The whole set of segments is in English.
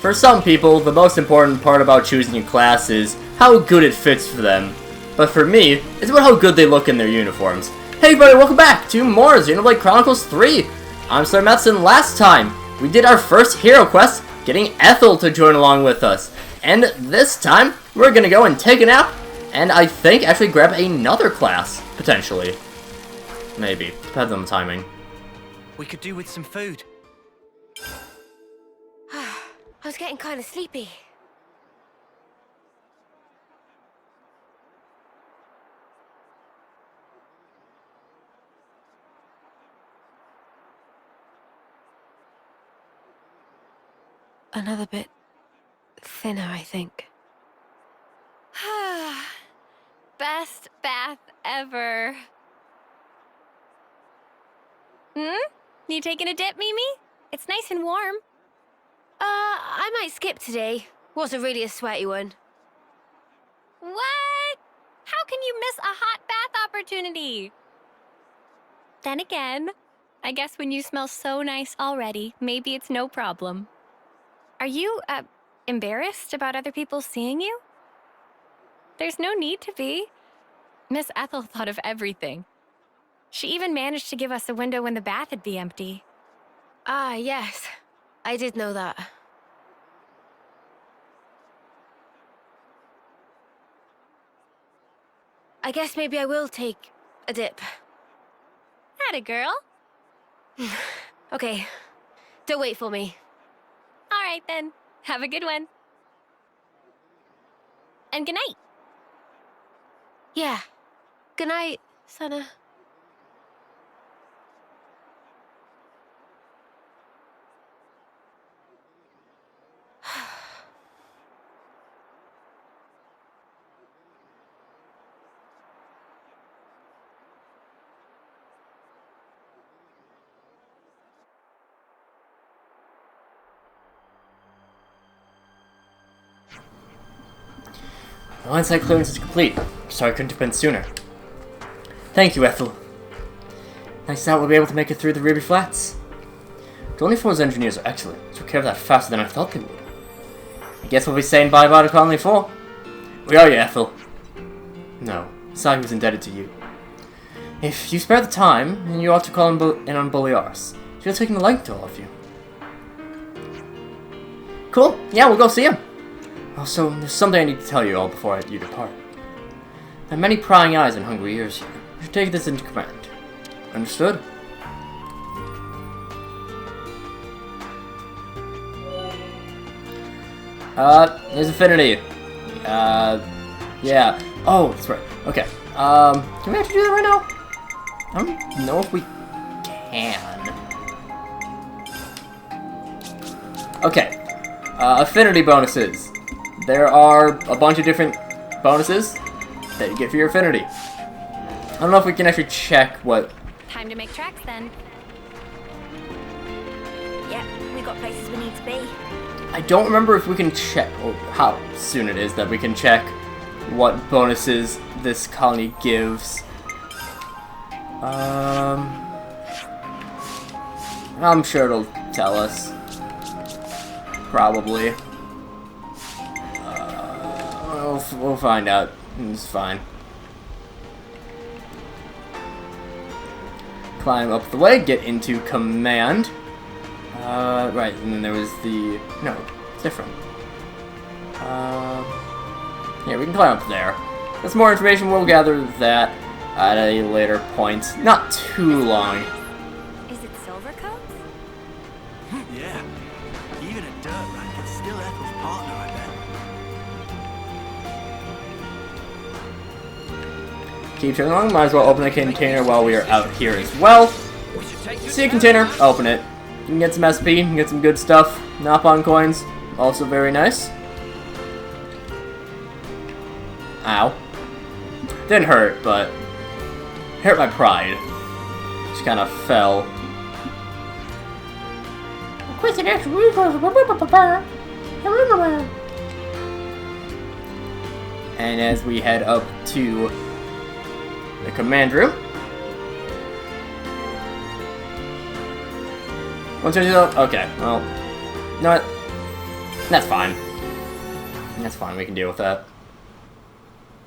For some people, the most important part about choosing a class is how good it fits for them. But for me, it's about how good they look in their uniforms. Hey everybody, welcome back to more Xenoblade Chronicles 3! I'm SlayerMathis, and last time, we did our first hero quest, getting Ethel to join along with us. And this time, we're gonna go and take a nap, and I think actually grab another class, potentially. Maybe, depends on the timing. We could do with some food. I was getting kind of sleepy. Another bit thinner, I think. Best bath ever. You taking a dip, Mimi? It's nice and warm. I might skip today. Wasn't really a sweaty one. What? How can you miss a hot bath opportunity? Then again, I guess when you smell so nice already, maybe it's no problem. Are you, embarrassed about other people seeing you? There's no need to be. Miss Ethel thought of everything. She even managed to give us a window when the bath would be empty. Ah, yes. I did know that. I guess maybe I will take a dip. Atta girl. Okay. Don't wait for me. All right, then. Have a good one. And good night. Yeah. Good night, Sana. The line-side clearance is complete. Sorry I couldn't have been sooner. Thank you, Ethel. Nice that we'll be able to make it through the Ruby Flats. 24's engineers are excellent. Took care of that faster than I thought they would. I guess we'll be saying bye-bye to Colony 4. Where are you, Ethel? No, Sagi was indebted to you. If you spare the time, then you ought to call in on Bolearis. She'll take a liking to all of you. Cool. Yeah, we'll go see him. Also, there's something I need to tell you all before you depart. There are many prying eyes and hungry ears here. You should take this into command. Understood? There's Affinity. Yeah. Oh, that's right. Okay. Can we actually do that right now? I don't know if we can. Okay. Affinity bonuses. There are a bunch of different bonuses that you get for your affinity. I don't know if we can actually check what... Time to make tracks, then. Yep, we got places we need to be. I don't remember if we can check, or how soon it is that we can check what bonuses this colony gives. I'm sure it'll tell us. Probably. We'll find out. It's fine. Climb up the way, get into command. Right, and then there was the... No, it's different. Yeah, we can climb up there. There's more information, we'll gather that at a later point. Not too long. Is it Silvercoat? Yeah. Even a dirt rank is still Ethel's partner, I bet. Keep chugging along, might as well open the container while we are out here as well. See a container, open it. You can get some SP, you can get some good stuff. Napon coins, also very nice. Ow. Didn't hurt, but hurt my pride. Just kind of fell. And as we head up to the command room. Once I do that, okay, well, not. That's fine. That's fine, we can deal with that.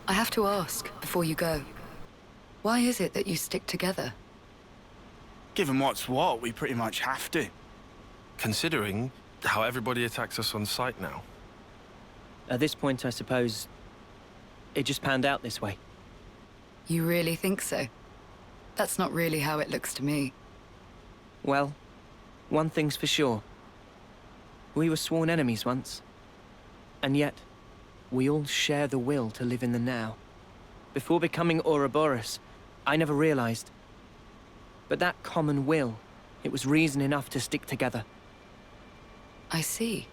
I have to ask, before you go, why is it that you stick together? Given what's what, we pretty much have to. Considering how everybody attacks us on sight now. At this point, I suppose, it just panned out this way. You really think so? That's not really how it looks to me. Well, one thing's for sure. We were sworn enemies once. And yet, we all share the will to live in the now. Before becoming Ouroboros, I never realized. But that common will, it was reason enough to stick together. I see.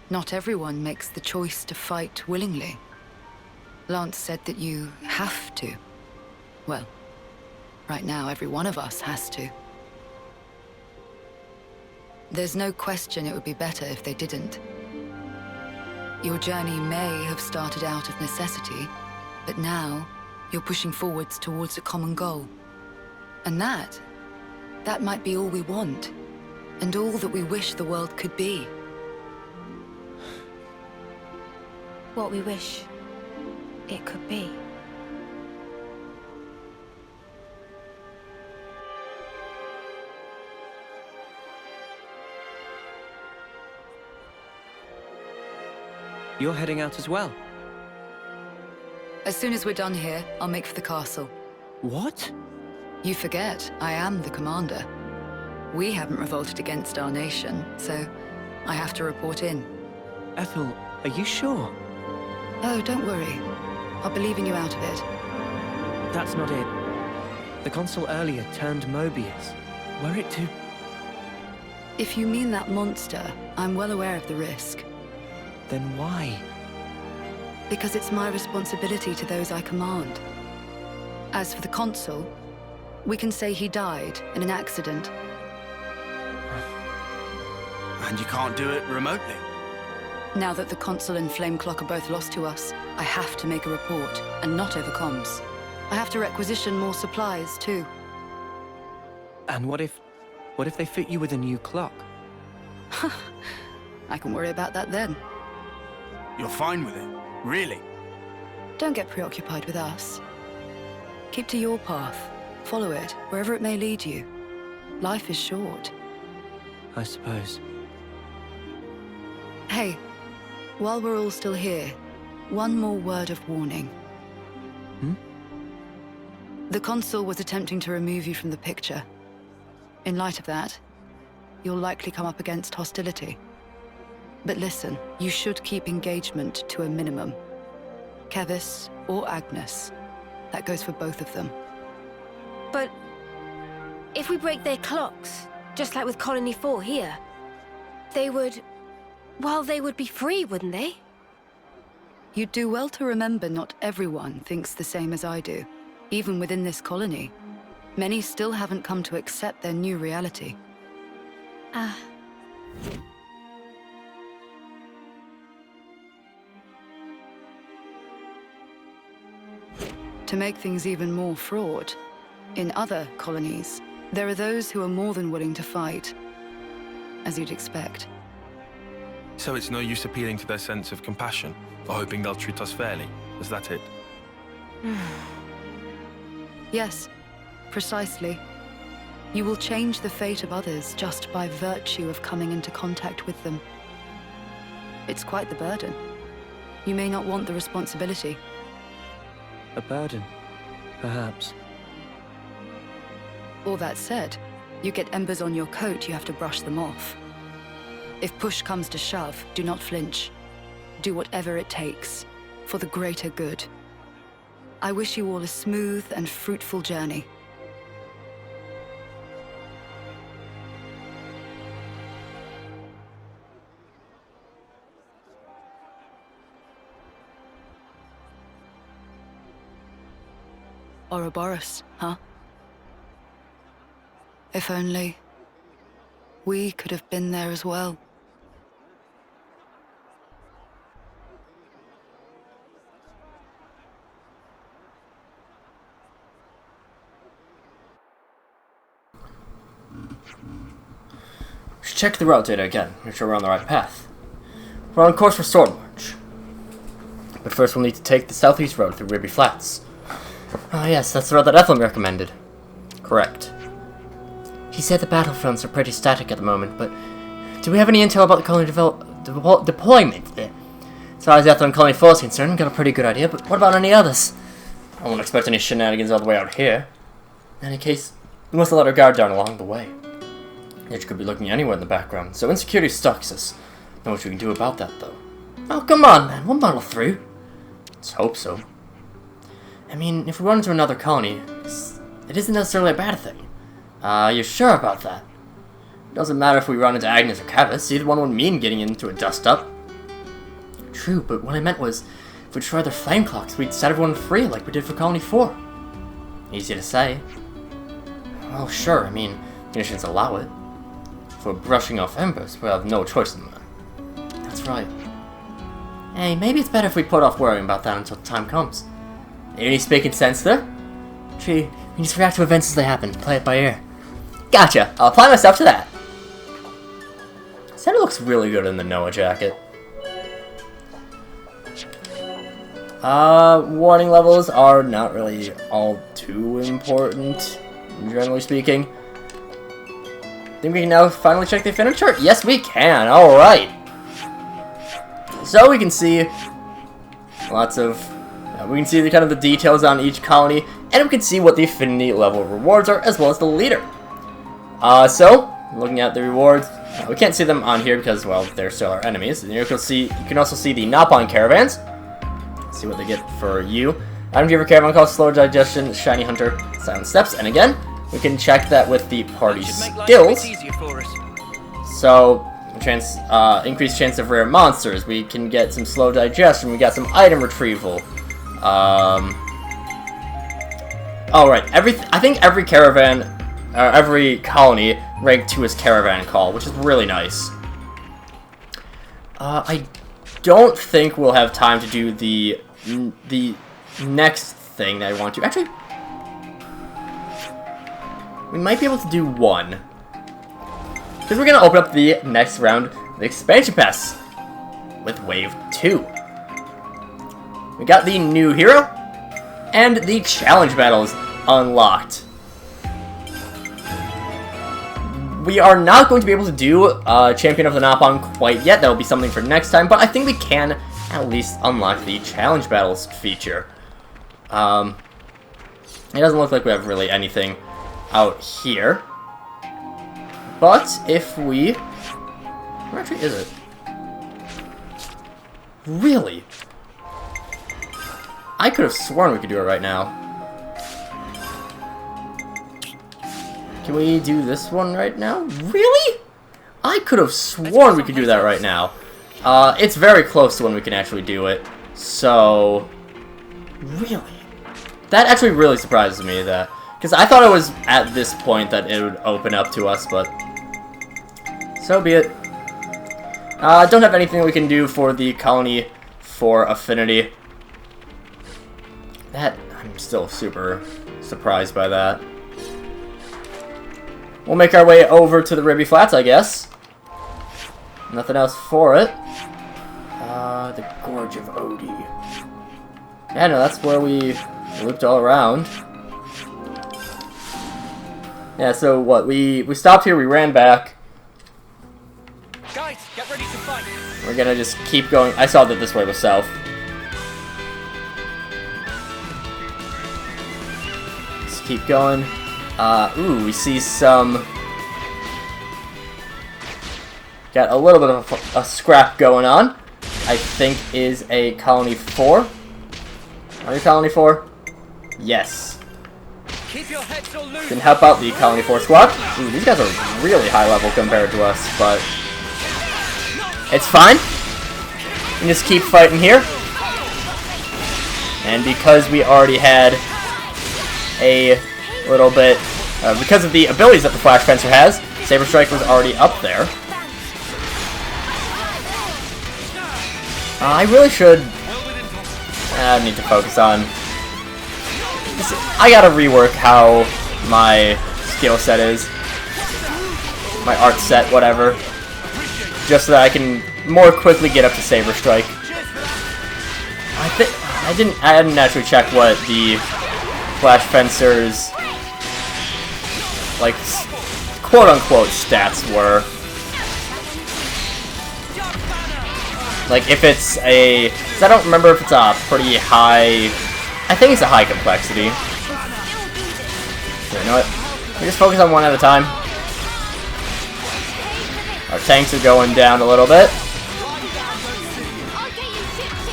Not everyone makes the choice to fight willingly. Lance said that you have to. Well, right now every one of us has to. There's no question it would be better if they didn't. Your journey may have started out of necessity, but now you're pushing forwards towards a common goal. And that might be all we want, and all that we wish the world could be. What we wish it could be. You're heading out as well? As soon as we're done here, I'll make for the castle. What? You forget, I am the commander. We haven't revolted against our nation, so I have to report in. Ethel, are you sure? Oh, don't worry. I'll be leaving you out of it. That's not it. The consul earlier turned Mobius. Were it to... If you mean that monster, I'm well aware of the risk. Then why? Because it's my responsibility to those I command. As for the consul, we can say he died in an accident. And you can't do it remotely. Now that the consul and Flame Clock are both lost to us, I have to make a report, and not over comms. I have to requisition more supplies, too. And what if they fit you with a new clock? I can worry about that then. You're fine with it, really? Don't get preoccupied with us. Keep to your path. Follow it, wherever it may lead you. Life is short. I suppose. Hey, while we're all still here, one more word of warning. The consul was attempting to remove you from the picture. In light of that, you'll likely come up against hostility. But listen, you should keep engagement to a minimum. Kevis or Agnes. That goes for both of them. But if we break their clocks, just like with Colony 4 here, they would... well, they would be free, wouldn't they? You'd do well to remember not everyone thinks the same as I do, even within this colony. Many still haven't come to accept their new reality. To make things even more fraught, in other colonies, there are those who are more than willing to fight, as you'd expect. So it's no use appealing to their sense of compassion, or hoping they'll treat us fairly. Is that it? Yes, precisely. You will change the fate of others just by virtue of coming into contact with them. It's quite the burden. You may not want the responsibility. A burden, perhaps. All that said, you get embers on your coat, you have to brush them off. If push comes to shove, do not flinch. Do whatever it takes, for the greater good. I wish you all a smooth and fruitful journey. Ouroboros, huh? If only we could have been there as well. Should check the route data again, make sure we're on the right path. We're on course for Sword March. But first we'll need to take the southeast road through Ruby Flats. Ah yes, that's the road that Ethel recommended. Correct. He said the battlefronts are pretty static at the moment, but do we have any intel about the colony deployment? As far as Ethel and Colony 4 is concerned, we've got a pretty good idea, but what about any others? I won't expect any shenanigans all the way out here. In any case, we must have let our guard down along the way. Edge could be looking anywhere in the background, so insecurity stalks us. Know what we can do about that, though. Oh, come on, man, we'll muddle through. Let's hope so. I mean, if we run into another colony, it isn't necessarily a bad thing. You're sure about that? It doesn't matter if we run into Agnes or Cavus, either one would mean getting into a dust-up. True, but what I meant was, if we destroy their flame clocks, we'd set everyone free like we did for Colony 4. Easy to say. Well, sure, I mean, conditions allow it. If we're brushing off embers, we'll have no choice in the matter. That's right. Hey, maybe it's better if we put off worrying about that until the time comes. Any speaking sense there? Tree, we just react to events as they happen, play it by ear. Gotcha, I'll apply myself to that. Santa looks really good in the Noah jacket. Warning levels are not really all too important, generally speaking. Think we can now finally check the affinity chart? Yes, we can. Alright. So we can see lots of... we can see the kind of the details on each colony, and we can see what the affinity level rewards are, as well as the leader. So, looking at the rewards, we can't see them on here because, well, they're still our enemies. And you can also see the Napon caravans. See what they get for you. Item giver caravan called Slower Digestion, Shiny Hunter, Silent Steps, and again, we can check that with the party skills. So, increased chance of rare monsters. We can get some slow digestion. We got some item retrieval. Alright, I think every caravan, every colony ranked 2 as caravan call, which is really nice. I don't think we'll have time to do the next thing that I want to. Actually, we might be able to do one. Because we're going to open up the next round of expansion pass with Wave 2. We got the new hero and the challenge battles unlocked. We are not going to be able to do Champion of the Napon quite yet. That will be something for next time, but I think we can at least unlock the challenge battles feature. It doesn't look like we have really anything out here. But if we... Where actually is it? Really? I could have sworn we could do it right now. Can we do this one right now? Really? I could have sworn we could do that right now. It's very close to when we can actually do it. So... Really? That actually really surprises me, that... Because I thought it was at this point that it would open up to us, but... So be it. Don't have anything we can do for the Colony 4 Affinity. That... I'm still super surprised by that. We'll make our way over to the Ruby Flats, I guess. Nothing else for it. The Gorge of Odie. Yeah, no, that's where we looped all around. Yeah, so what? We stopped here, we ran back. Guys, get ready to fight. We're gonna just keep going. I saw that this way was south. Let's keep going. Ooh, we see some... Got a little bit of a scrap going on. I think is a Colony 4. Are you Colony 4? Yes. Keep your heads all loose. Can help out the Colony 4 squad. Ooh, these guys are really high level compared to us, but... It's fine. We can just keep fighting here. And because we already had a little bit... because of the abilities that the Flash Fencer has, Saber Strike was already up there. I really should... I need to focus on... I gotta rework how my skill set is. My art set, whatever. Just so that I can more quickly get up to Saber Strike. I didn't actually check what the Flash Fencer's like quote-unquote stats were. Like if it's a, 'cause I don't remember if it's a pretty high. I think it's a high complexity. So, you know what? We just focus on one at a time. Our tanks are going down a little bit.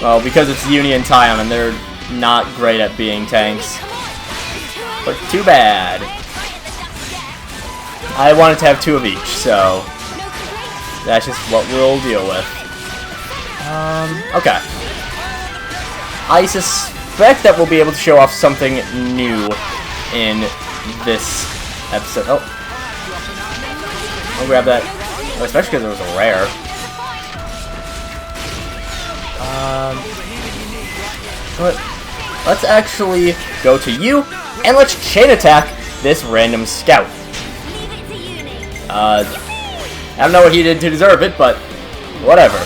Well, because it's Uni and Tyon, and they're not great at being tanks. But too bad. I wanted to have 2 of each, so that's just what we'll deal with. Okay. I suspect that we'll be able to show off something new in this episode. Oh. I'll grab that. Oh, especially because it was a rare. Let's actually go to you, and let's chain attack this random scout. I don't know what he did to deserve it, but whatever.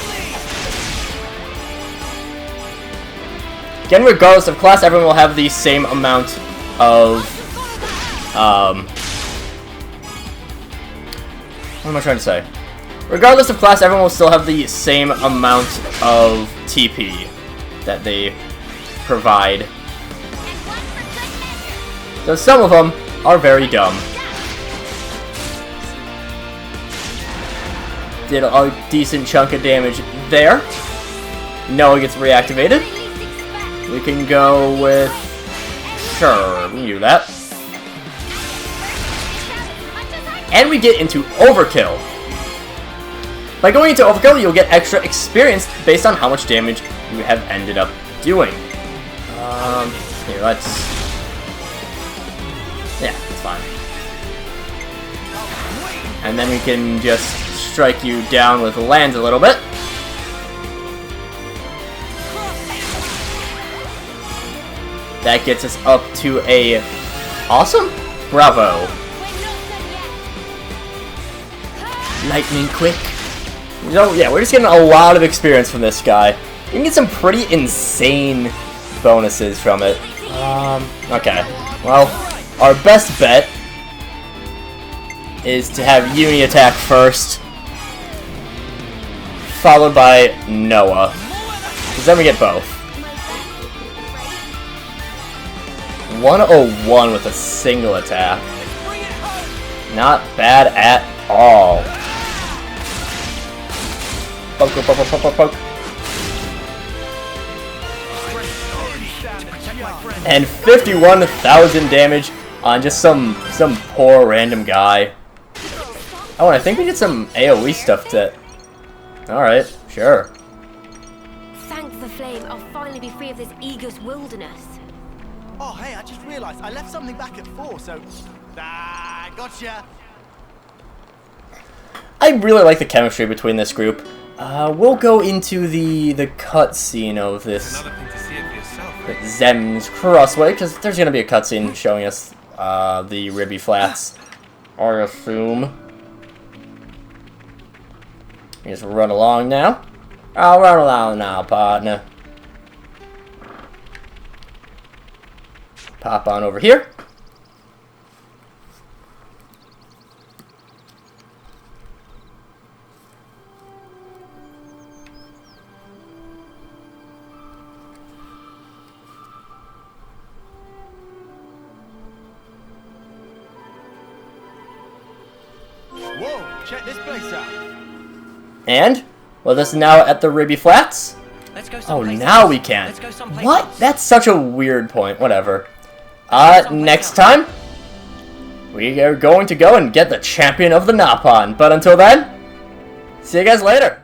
Again, regardless of class, everyone will have the same amount of, what am I trying to say? Regardless of class, everyone will still have the same amount of TP that they provide. So some of them are very dumb. Did a decent chunk of damage there. Noah gets reactivated. We can go with... Sure, we can do that. And we get into Overkill. By going into Overkill, you'll get extra experience based on how much damage you have ended up doing. Here, let's... Yeah, it's fine. And then we can just strike you down with lands a little bit. That gets us up to a... Awesome? Bravo. Lightning quick. So, yeah, we're just getting a lot of experience from this guy. You can get some pretty insane bonuses from it. Okay. Well, our best bet is to have Uni attack first, followed by Noah. Because then we get both. 101 with a single attack. Not bad at all. Poke, poke, poke, poke, poke, poke. And 51,000 damage on just some poor random guy. Oh, and I think we did some AoE stuff to... Alright, sure. Thank the flame, I'll finally be free of this Aegis wilderness. Oh, hey, I just realized I left something back at 4, so... Ah, gotcha! I really like the chemistry between this group. We'll go into the cutscene of this Zem's Crossway, because there's going to be a cutscene showing us the Ribby Flats, I assume. Just run along now. I'll run along now, partner. Pop on over here. Whoa, check this place out. And with us now at the Ribby Flats. Let's go Oh, someplace now else. we can. Let's go someplace What? else. That's such a weird point. Whatever. Next time, we are going to go and get the champion of the Napon. But until then, see you guys later.